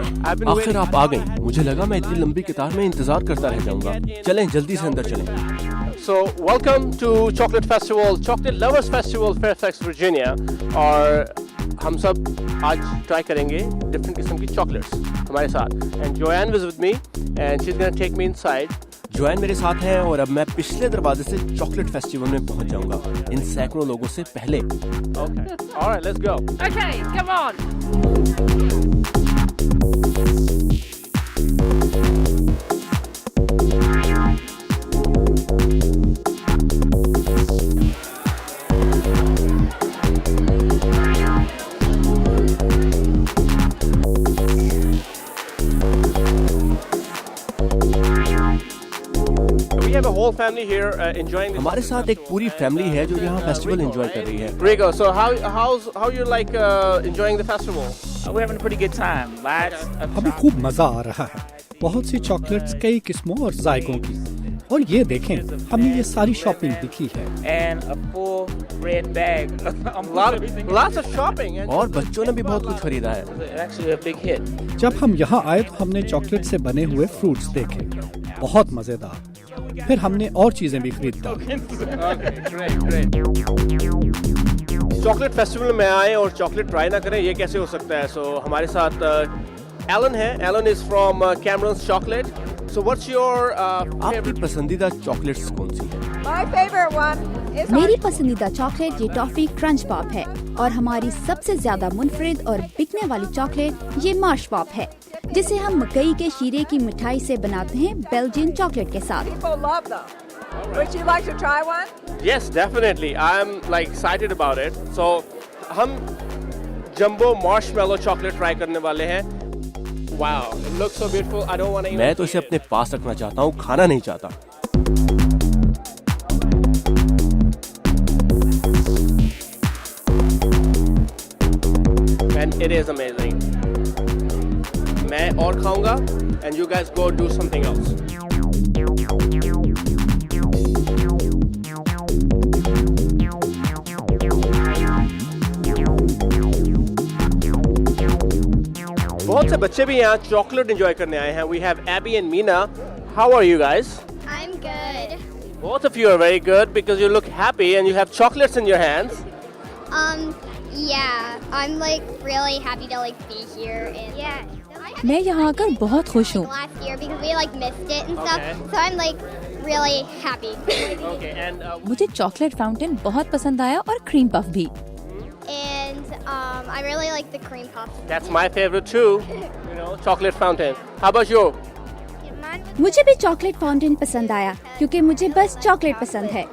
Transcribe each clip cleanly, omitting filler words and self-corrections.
आखिर आप आ गई। मुझे लगा मैं इतनी लंबी कतार में इंतजार करता रह जाऊंगा। चलें जल्दी से अंदर चलें। So welcome to Chocolate Festival, Chocolate Lovers Festival, Fairfax, Virginia. और हम सब आज ट्राई करेंगे डिफरेंट किस्म की चॉकलेट्स हमारे साथ। And Joanne was with me and she's gonna take me inside. Dwayne मेरे साथ है और अब मैं पिछले दरवाजे से चॉकलेट फेस्टिवल में पहुंच जाऊंगा, इन सैकड़ों लोगों से पहले। Okay. All right, let's go. Okay, come on. We have a whole family here enjoying this. हमारे साथ एक पूरी फैमिली है जो यहाँ फेस्टिवल एंजॉय कर रही है। Rico, so how you like enjoying the festival? We're having a pretty good time. Lots of हमें खूब मजा आ रहा है। बहुत सी चॉकलेट्स कई किस्मों और जायकों की। और ये देखें, हमने ये सारी शॉपिंग भी की है। and a full red bag. Lots of shopping. And और बच्चों ने भी बहुत कुछ खरीदा है। Actually, a big hit. जब हम यहाँ आए तो हमने चॉकलेट से बने हुए फ्रूट्स देखे, बहुत मजेदार। फिर हमने और चीजें भी खरीद डाली। चॉकलेट फेस्टिवल में आए और चॉकलेट ट्राई ना करें, ये कैसे हो सकता है? सो हमारे साथ एलन है। Alan is from Cameron's chocolate. So what's your आपकी पसंदीदा चॉकलेट्स कौन सी है? My favorite one is मेरी पसंदीदा चॉकलेट ये टॉफी क्रंच पॉप है और हमारी सबसे ज्यादा मुनफरिद और बिकने वाली चॉकलेट ये मार्श पॉप है, जिसे हम मकई के शीरे की मिठाई से बनाते हैं बेल्जियन चॉकलेट के साथ। people love them. Would you like to try one? Yes, definitely. I'm like excited about it. So हम जंबो मार्शमेलो चॉकलेट ट्राई करने वाले हैं। Wow, it looks so beautiful. I don't want to even. मैं तो इसे अपने पास रखना चाहता हूँ, खाना नहीं चाहता। And it is amazing. मैं और खाऊंगा and you guys go do something else. बहुत से बच्चे भी यहाँ चॉकलेट एंजॉय करने आए हैं। We have Abby and Meena. How are you guys? I'm good. Both of you are very good because you look happy and you have chocolates in your hands. Yeah, I'm like really happy to like be here and मैं यहाँ आकर बहुत खुश हूँ। last year because we like missed it and stuff. Okay. So I'm like really happy. Okay, and मुझे chocolate fountain बहुत पसंद आया और क्रीम पफ भी। And I really like the cream puffs. that's my favorite too. You know, chocolate fountain. How about you? मुझे भी chocolate fountain पसंद आया क्योंकि मुझे बस चॉकलेट पसंद है।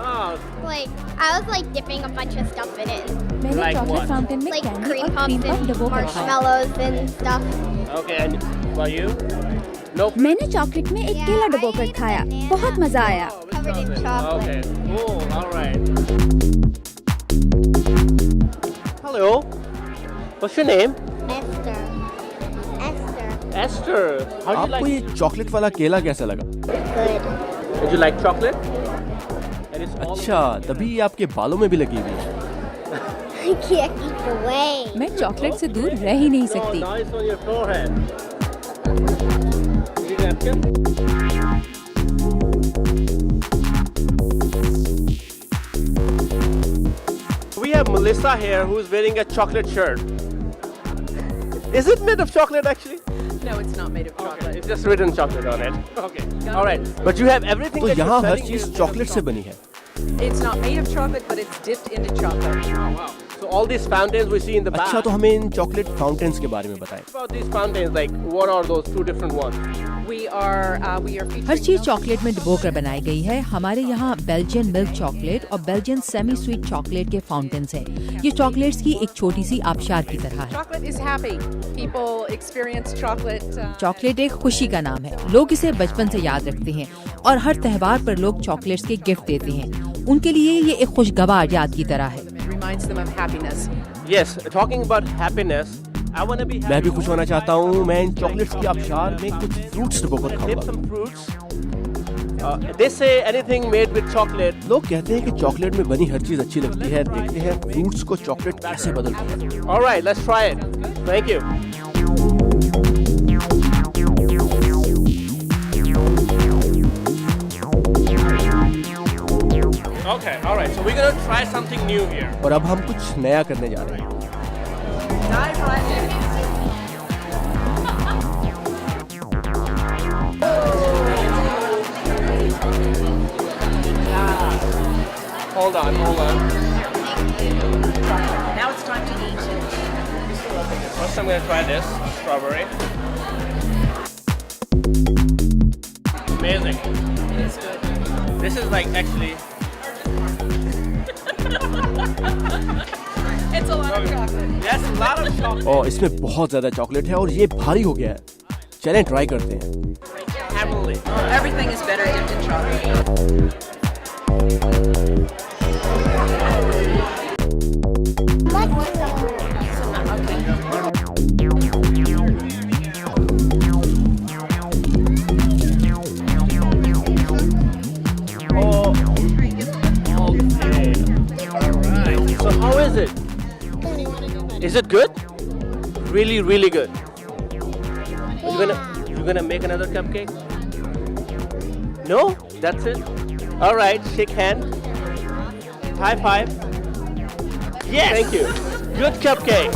Ah, Like I was like dipping a bunch of stuff in it, मैंने Like चॉकलेट what? फाउंटेन में like कैंडी cream और क्रीम puffs पफ and डबो कर खाया। marshmallows and stuff. okay, and about you? Nope. मैंने chocolate में एक केला डबो कर खाया, बहुत मजा आया। Covered in chocolate. Okay, cool. All right. Hello. What's your name? Esther. Esther. How do you आपको like? ये चॉकलेट वाला केला कैसा लगा? Good. Did you like chocolate? And it's all अच्छा, तभी ये आपके बालों में भी लगी हुई है। I can't keep away. मैं चॉकलेट से दूर रह ही नहीं Oh, सकती। now it's on your forehead. You need a napkin? We have Melissa here who's wearing a chocolate shirt. Is it made of chocolate actually? No, it's not made of chocolate. Okay, it's just written chocolate on it. Okay. All right. But you have everything तो that you're यहाँ हर selling चीज is chocolate से बनी है। It's not made of chocolate, but it's dipped into chocolate. Oh, wow. So all these fountains we see in the back. अच्छा, तो हमें in chocolate fountains के बारे में बताएं। About these fountains, like what are those two different ones? We are featuring हर चीज chocolate में डुबोकर बनाई गई है। हमारे यहाँ बेल्जियन मिल्क चॉकलेट और बेल्जियन सेमी स्वीट चॉकलेट के फाउंटेन्स हैं। ये चॉकलेट्स की एक छोटी सी आबशार की तरह है। Chocolate is happy. People experience chocolate. Chocolate एक खुशी का नाम है। लोग इसे बचपन से याद रखते हैं और हर त्योहार पर लोग चॉकलेट्स के गिफ्ट देते हैं। उनके लिए ये एक खुशगवार याद की तरह है। Reminds them of happiness. Yes, talking about happiness. I want to be happy. मैं भी खुश होना चाहता हूँ। मैं इन चॉकलेट्स की आबशार में कुछ फ्रूट्स डुबोकर Dip खाऊंगा। some fruits. They say anything made with chocolate. लोग कहते हैं कि चॉकलेट में बनी हर चीज अच्छी लगती है। देखते हैं फ्रूट्स को चॉकलेट कैसे बदलती है। All right, let's try it. Thank you. try something new here. और अब हम कुछ नया करने जा रहे हैं. Dive right in. Hold on. Now it's time to eat. First I'm gonna try this strawberry. Amazing. It is good. This is like actually. It's a lot of chocolate. Yes, a lot of chocolate. और इसमें बहुत ज़्यादा chocolate है और ये भारी हो गया है. चलें ट्राई करते हैं. Heavenly. Everything is better dipped in chocolate. So how is it? Is it good? Really, really good. You gonna make another cupcake? No? That's it? All right, shake hand. High five. Yes! Thank you. Good cupcake.